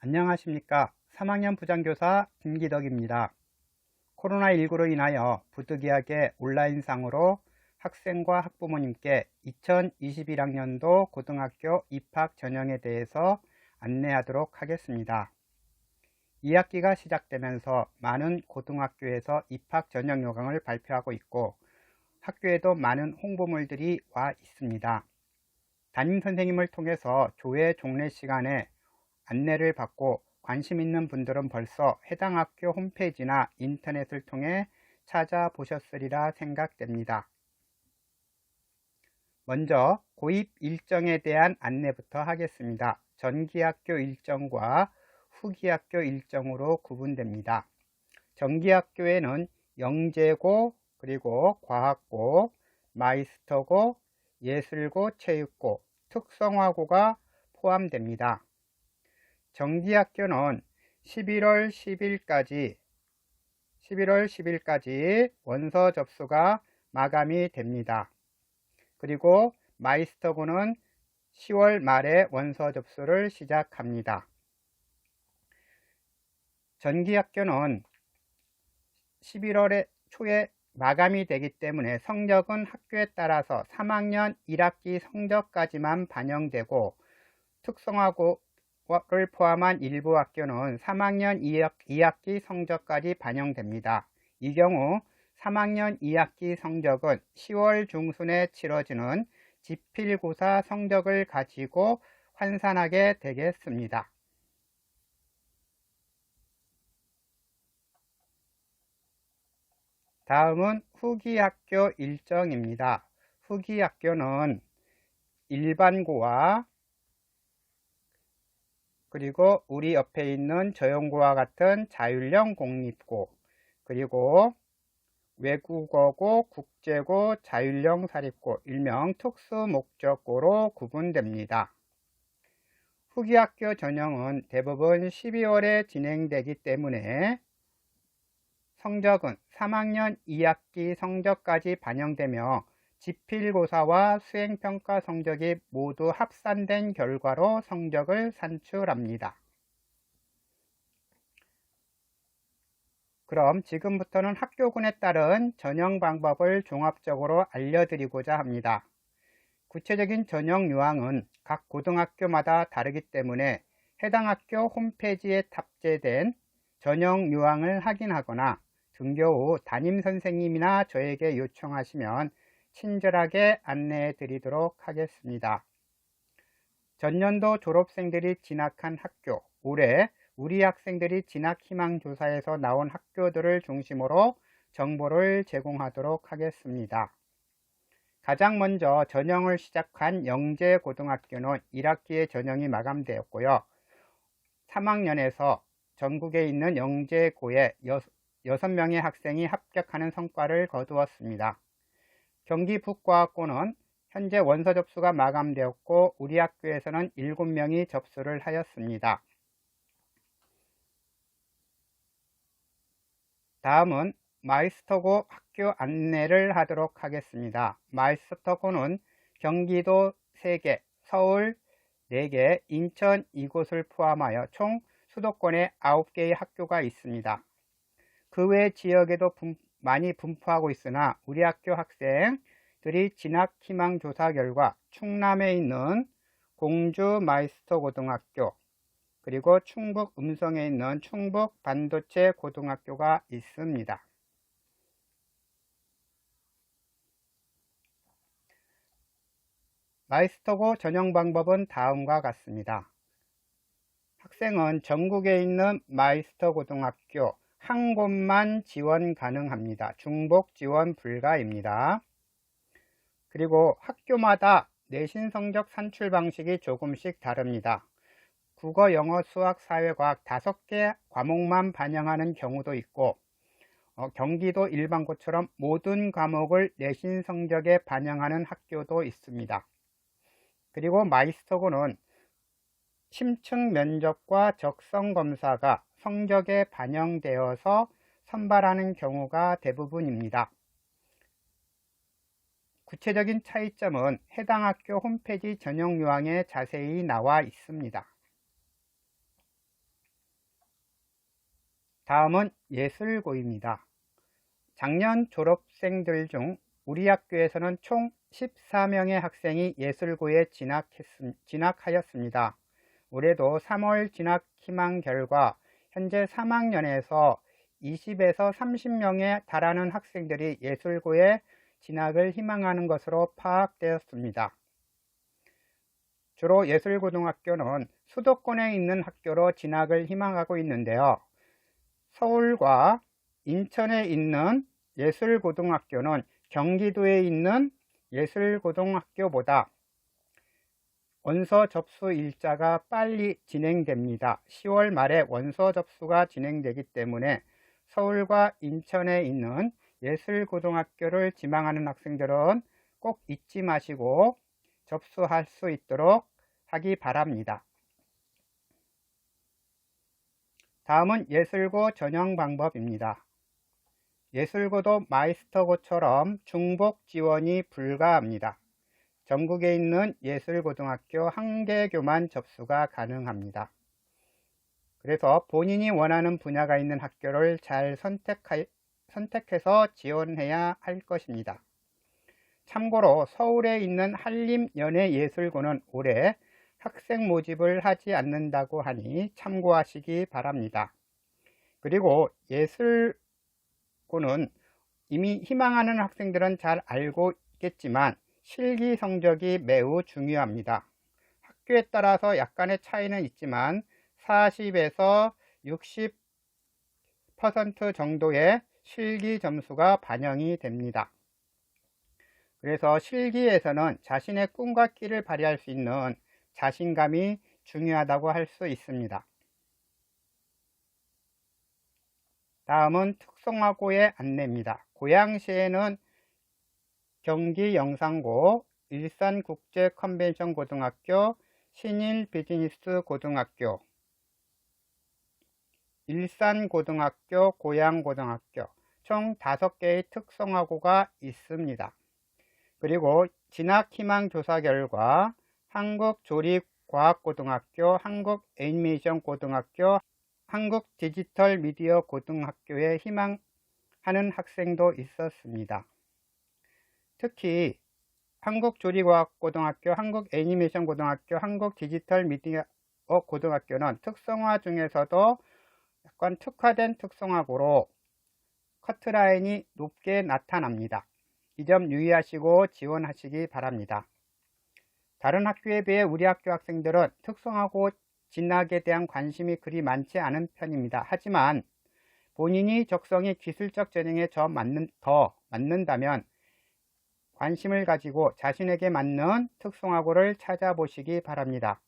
안녕하십니까. 3학년 부장교사 김기덕입니다. 코로나19로 인하여 부득이하게 온라인상으로 학생과 학부모님께 2021학년도 고등학교 입학 전형에 대해서 안내하도록 하겠습니다. 2학기가 시작되면서 많은 고등학교에서 입학 전형 요강을 발표하고 있고 학교에도 많은 홍보물들이 와 있습니다. 담임선생님을 통해서 조회 종례 시간에 안내를 받고 관심 있는 분들은 벌써 해당 학교 홈페이지나 인터넷을 통해 찾아보셨으리라 생각됩니다. 먼저 고입 일정에 대한 안내부터 하겠습니다. 전기학교 일정과 후기학교 일정으로 구분됩니다. 전기학교에는 영재고, 그리고 과학고, 마이스터고, 예술고, 체육고, 특성화고가 포함됩니다. 정기학교는 11월 10일까지 원서 접수가 마감이 됩니다. 그리고 마이스터고는 10월 말에 원서 접수를 시작합니다. 전기학교는 11월 초에 마감이 되기 때문에 성적은 학교에 따라서 3학년 1학기 성적까지만 반영되고 특성화고를 포함한 일부 학교는 3학년 2학기 성적까지 반영됩니다. 이 경우 3학년 2학기 성적은 10월 중순에 치러지는 지필고사 성적을 가지고 환산하게 되겠습니다. 다음은 후기학교 일정입니다. 후기학교는 일반고와 그리고 우리 옆에 있는 저용고와 같은 자율형 공립고, 그리고 외국어고, 국제고, 자율형 사립고, 일명 특수목적고로 구분됩니다. 후기학교 전형은 대부분 12월에 진행되기 때문에 성적은 3학년 2학기 성적까지 반영되며 지필고사와 수행평가 성적이 모두 합산된 결과로 성적을 산출합니다. 그럼 지금부터는 학교군에 따른 전형 방법을 종합적으로 알려드리고자 합니다. 구체적인 전형 요항은 각 고등학교마다 다르기 때문에 해당 학교 홈페이지에 탑재된 전형 요항을 확인하거나 등교 후 담임선생님이나 저에게 요청하시면 친절하게 안내해 드리도록 하겠습니다. 전년도 졸업생들이 진학한 학교, 올해 우리 학생들이 진학희망조사에서 나온 학교들을 중심으로 정보를 제공하도록 하겠습니다. 가장 먼저 전형을 시작한 영재고등학교는 1학기의 전형이 마감되었고요. 3학년에서 전국에 있는 영재고에 6명의 학생이 합격하는 성과를 거두었습니다. 경기 북과학고는 현재 원서 접수가 마감되었고 우리 학교에서는 7명이 접수를 하였습니다. 다음은 마이스터고 학교 안내를 하도록 하겠습니다. 마이스터고는 경기도 3개, 서울 4개, 인천 이곳을 포함하여 총 수도권에 9개의 학교가 있습니다. 그 외 지역에도 많이 분포하고 있으나 우리 학교 학생들이 진학희망조사 결과 충남에 있는 공주 마이스터고등학교, 그리고 충북 음성에 있는 충북 반도체 고등학교가 있습니다. 마이스터고 전형 방법은 다음과 같습니다. 학생은 전국에 있는 마이스터 고등학교 한 곳만 지원 가능합니다. 중복 지원 불가입니다. 그리고 학교마다 내신 성적 산출 방식이 조금씩 다릅니다. 국어, 영어, 수학, 사회과학 5개 과목만 반영하는 경우도 있고 경기도 일반고처럼 모든 과목을 내신 성적에 반영하는 학교도 있습니다. 그리고 마이스터고는 심층 면접과 적성 검사가 성적에 반영되어서 선발하는 경우가 대부분입니다. 구체적인 차이점은 해당 학교 홈페이지 전형 요항에 자세히 나와 있습니다. 다음은 예술고입니다. 작년 졸업생들 중 우리 학교에서는 총 14명의 학생이 예술고에 진학하였습니다. 올해도 3월 진학 희망 결과 현재 3학년에서 20에서 30명에 달하는 학생들이 예술고에 진학을 희망하는 것으로 파악되었습니다. 주로 예술고등학교는 수도권에 있는 학교로 진학을 희망하고 있는데요. 서울과 인천에 있는 예술고등학교는 경기도에 있는 예술고등학교보다 원서 접수 일자가 빨리 진행됩니다. 10월 말에 원서 접수가 진행되기 때문에 서울과 인천에 있는 예술고등학교를 지망하는 학생들은 꼭 잊지 마시고 접수할 수 있도록 하기 바랍니다. 다음은 예술고 전형 방법입니다. 예술고도 마이스터고처럼 중복 지원이 불가합니다. 전국에 있는 예술고등학교 1개교만 접수가 가능합니다. 그래서 본인이 원하는 분야가 있는 학교를 잘 선택해서 지원해야 할 것입니다. 참고로 서울에 있는 한림연예예술고는 올해 학생 모집을 하지 않는다고 하니 참고하시기 바랍니다. 그리고 예술고는 이미 희망하는 학생들은 잘 알고 있겠지만 실기 성적이 매우 중요합니다. 학교에 따라서 약간의 차이는 있지만 40에서 60% 정도의 실기 점수가 반영이 됩니다. 그래서 실기에서는 자신의 꿈과 끼를 발휘할 수 있는 자신감이 중요하다고 할 수 있습니다. 다음은 특성화고의 안내입니다. 고양시에는 경기 영상고, 일산국제컨벤션고등학교, 신일비즈니스고등학교, 일산고등학교, 고양고등학교 총 5개의 특성화고가 있습니다. 그리고 진학희망조사 결과 한국조립과학고등학교, 한국애니메이션고등학교, 한국디지털미디어고등학교에 희망하는 학생도 있었습니다. 특히 한국조리과학고등학교, 한국애니메이션고등학교, 한국디지털미디어고등학교는 특성화 중에서도 약간 특화된 특성화고로 커트라인이 높게 나타납니다. 이 점 유의하시고 지원하시기 바랍니다. 다른 학교에 비해 우리 학교 학생들은 특성화고 진학에 대한 관심이 그리 많지 않은 편입니다. 하지만 본인이 적성이 기술적 재능에 더 맞는다면 관심을 가지고 자신에게 맞는 특성화고를 찾아보시기 바랍니다.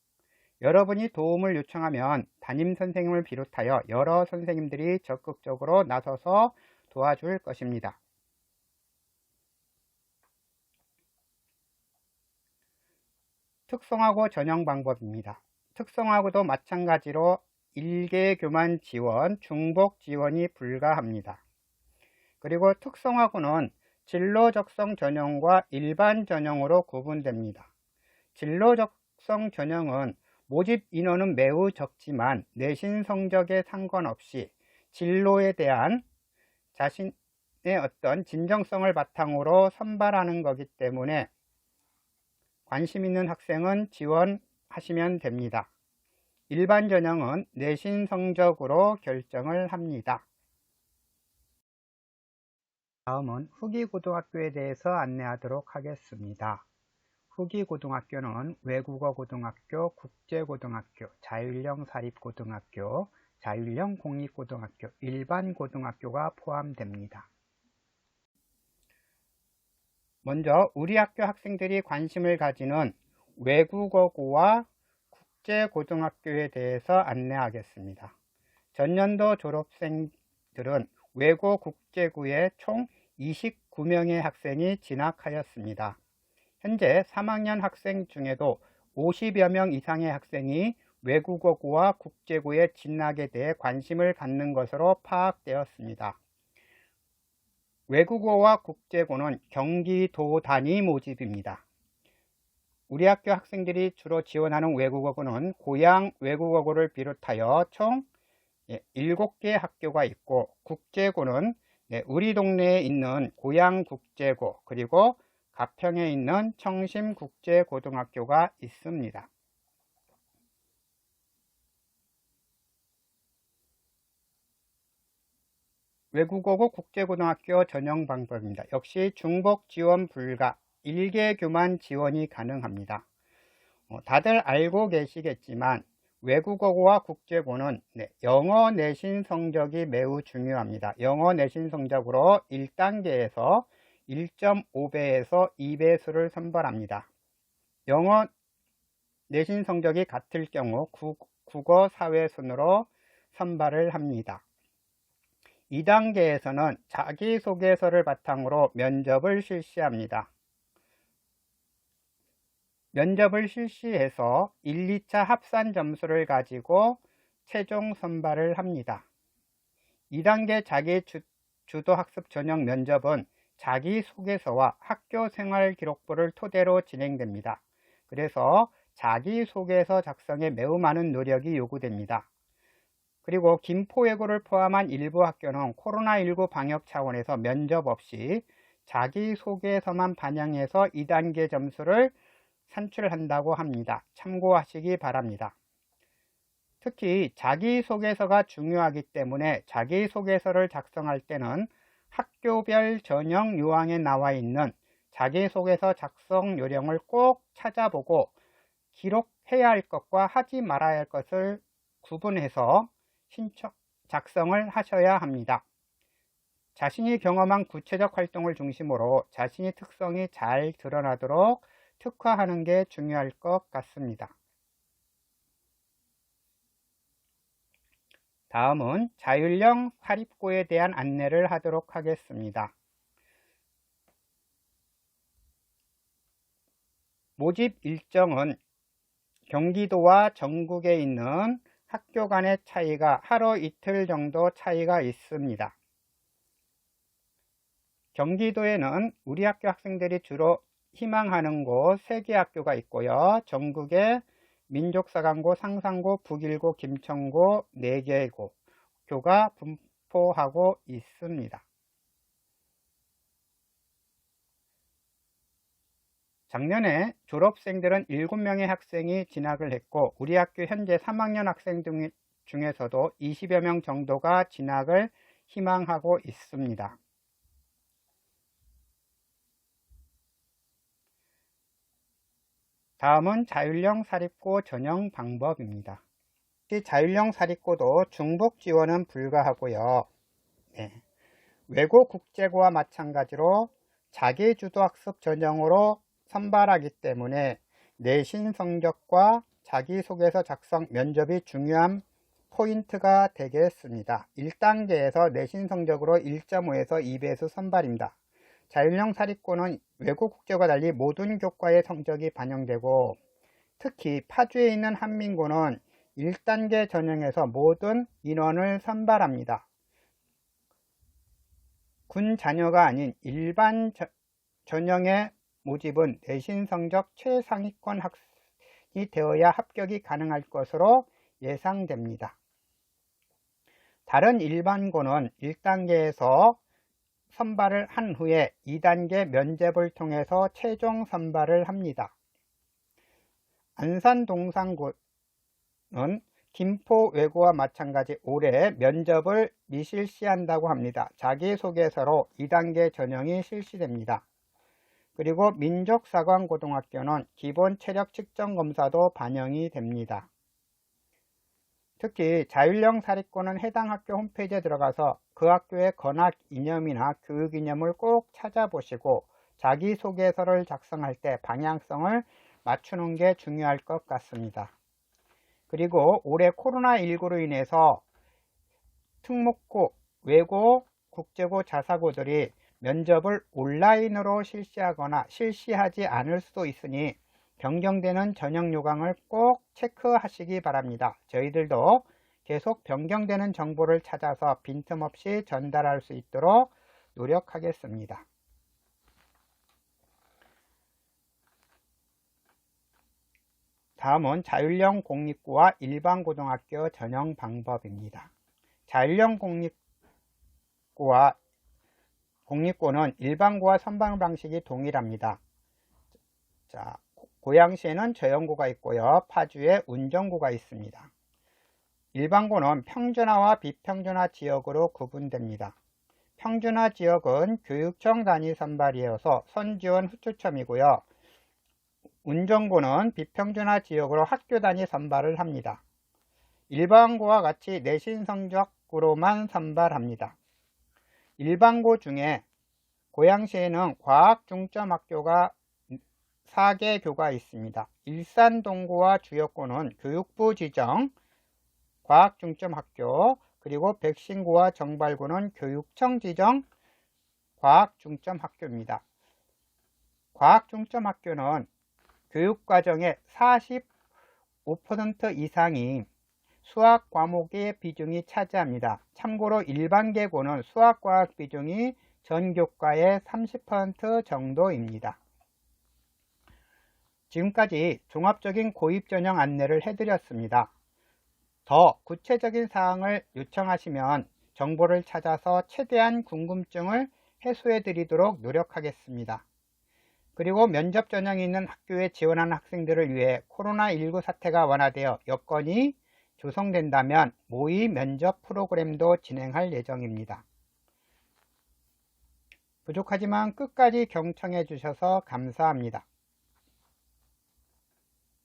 여러분이 도움을 요청하면 담임선생님을 비롯하여 여러 선생님들이 적극적으로 나서서 도와줄 것입니다. 특성화고 전형 방법입니다. 특성화고도 마찬가지로 1개교만 지원, 중복 지원이 불가합니다. 그리고 특성화고는 진로 적성 전형과 일반 전형으로 구분됩니다. 진로 적성 전형은 모집 인원은 매우 적지만 내신 성적에 상관없이 진로에 대한 자신의 어떤 진정성을 바탕으로 선발하는 거기 때문에 관심 있는 학생은 지원하시면 됩니다. 일반 전형은 내신 성적으로 결정을 합니다. 다음은 후기고등학교에 대해서 안내하도록 하겠습니다. 후기고등학교는 외국어고등학교, 국제고등학교, 자율형 사립고등학교, 자율형 공립고등학교, 일반고등학교가 포함됩니다. 먼저 우리 학교 학생들이 관심을 가지는 외국어고와 국제고등학교에 대해서 안내하겠습니다. 전년도 졸업생들은 외고 국제고에 총 29명의 학생이 진학하였습니다. 현재 3학년 학생 중에도 50여 명 이상의 학생이 외국어고와 국제고의 진학에 대해 관심을 갖는 것으로 파악되었습니다. 외국어와 국제고는 경기도 단위 모집입니다. 우리 학교 학생들이 주로 지원하는 외국어고는 고양 외국어고를 비롯하여 총 7개 학교가 있고, 국제고는 우리 동네에 있는 고양국제고, 그리고 가평에 있는 청심국제고등학교가 있습니다. 외국어고 국제고등학교 전형 방법입니다. 역시 중복 지원 불가, 1개교만 지원이 가능합니다. 다들 알고 계시겠지만 외국어고와 국제고는 영어 내신 성적이 매우 중요합니다. 영어 내신 성적으로 1단계에서 1.5배에서 2배수를 선발합니다. 영어 내신 성적이 같을 경우 국어 사회 순으로 선발을 합니다. 2단계에서는 자기소개서를 바탕으로 면접을 실시합니다. 면접을 실시해서 1, 2차 합산 점수를 가지고 최종 선발을 합니다. 2단계 자기주도학습 전형 면접은 자기소개서와 학교생활 기록부를 토대로 진행됩니다. 그래서 자기소개서 작성에 매우 많은 노력이 요구됩니다. 그리고 김포외고를 포함한 일부 학교는 코로나19 방역 차원에서 면접 없이 자기소개서만 반영해서 2단계 점수를 산출한다고 합니다. 참고하시기 바랍니다. 특히 자기소개서가 중요하기 때문에 자기소개서를 작성할 때는 학교별 전형 요항에 나와 있는 자기소개서 작성 요령을 꼭 찾아보고 기록해야 할 것과 하지 말아야 할 것을 구분해서 작성을 하셔야 합니다. 자신이 경험한 구체적 활동을 중심으로 자신의 특성이 잘 드러나도록 특화하는 게 중요할 것 같습니다. 다음은 자율형 사립고에 대한 안내를 하도록 하겠습니다. 모집 일정은 경기도와 전국에 있는 학교 간의 차이가 하루 이틀 정도 차이가 있습니다. 경기도에는 우리 학교 학생들이 주로 희망하는 곳 3개 학교가 있고요. 전국에 민족사관고, 상산고, 북일고, 김천고 4개고 교가 분포하고 있습니다. 작년에 졸업생들은 7명의 학생이 진학을 했고 우리 학교 현재 3학년 학생 중에서도 20여 명 정도가 진학을 희망하고 있습니다. 다음은 자율형 사립고 전형 방법입니다. 자율형 사립고도 중복 지원은 불가하고요. 외고 국제고와 마찬가지로 자기주도학습 전형으로 선발하기 때문에 내신 성적과 자기소개서 작성 면접이 중요한 포인트가 되겠습니다. 1단계에서 내신 성적으로 1.5에서 2배수 선발입니다. 자율형 사립고는 외고 국제고와 달리 모든 교과의 성적이 반영되고 특히 파주에 있는 한민고는 1단계 전형에서 모든 인원을 선발합니다. 군 자녀가 아닌 일반 전형의 모집은 내신 성적 최상위권 학생이 되어야 합격이 가능할 것으로 예상됩니다. 다른 일반고는 1단계에서 선발을 한 후에 2단계 면접을 통해서 최종 선발을 합니다. 안산동산고는 김포외고와 마찬가지 올해 면접을 미실시한다고 합니다. 자기소개서로 2단계 전형이 실시됩니다. 그리고 민족사관고등학교는 기본 체력 측정 검사도 반영이 됩니다. 특히 자율형 사립고는 해당 학교 홈페이지에 들어가서 그 학교의 건학 이념이나 교육 이념을 꼭 찾아보시고 자기소개서를 작성할 때 방향성을 맞추는 게 중요할 것 같습니다. 그리고 올해 코로나19로 인해서 특목고, 외고, 국제고, 자사고들이 면접을 온라인으로 실시하거나 실시하지 않을 수도 있으니 변경되는 전형 요강을 꼭 체크하시기 바랍니다. 저희들도 계속 변경되는 정보를 찾아서 빈틈없이 전달할 수 있도록 노력하겠습니다. 다음은 자율형 공립고와 일반 고등학교 전형 방법입니다. 자율형 공립고는 일반고와 선발 방식이 동일합니다. 자, 고양시에는 저영고가 있고요. 파주에 운정고가 있습니다. 일반고는 평준화와 비평준화 지역으로 구분됩니다. 평준화 지역은 교육청 단위 선발이어서 선지원 후추첨이고요. 운정고는 비평준화 지역으로 학교 단위 선발을 합니다. 일반고와 같이 내신 성적으로만 선발합니다. 일반고 중에 고양시에는 과학 중점 학교가 4개 교가 있습니다. 일산 동구와 주역고는 교육부 지정 과학 중점 학교, 그리고 백신고와 정발고는 교육청 지정 과학 중점 학교입니다. 과학 중점 학교는 교육과정의 45% 이상이 수학 과목의 비중이 차지합니다. 참고로 일반계고는 수학과학 비중이 전 교과의 30% 정도입니다. 지금까지 종합적인 고입전형 안내를 해드렸습니다. 더 구체적인 사항을 요청하시면 정보를 찾아서 최대한 궁금증을 해소해 드리도록 노력하겠습니다. 그리고 면접 전형이 있는 학교에 지원하는 학생들을 위해 코로나19 사태가 완화되어 여건이 조성된다면 모의 면접 프로그램도 진행할 예정입니다. 부족하지만 끝까지 경청해 주셔서 감사합니다.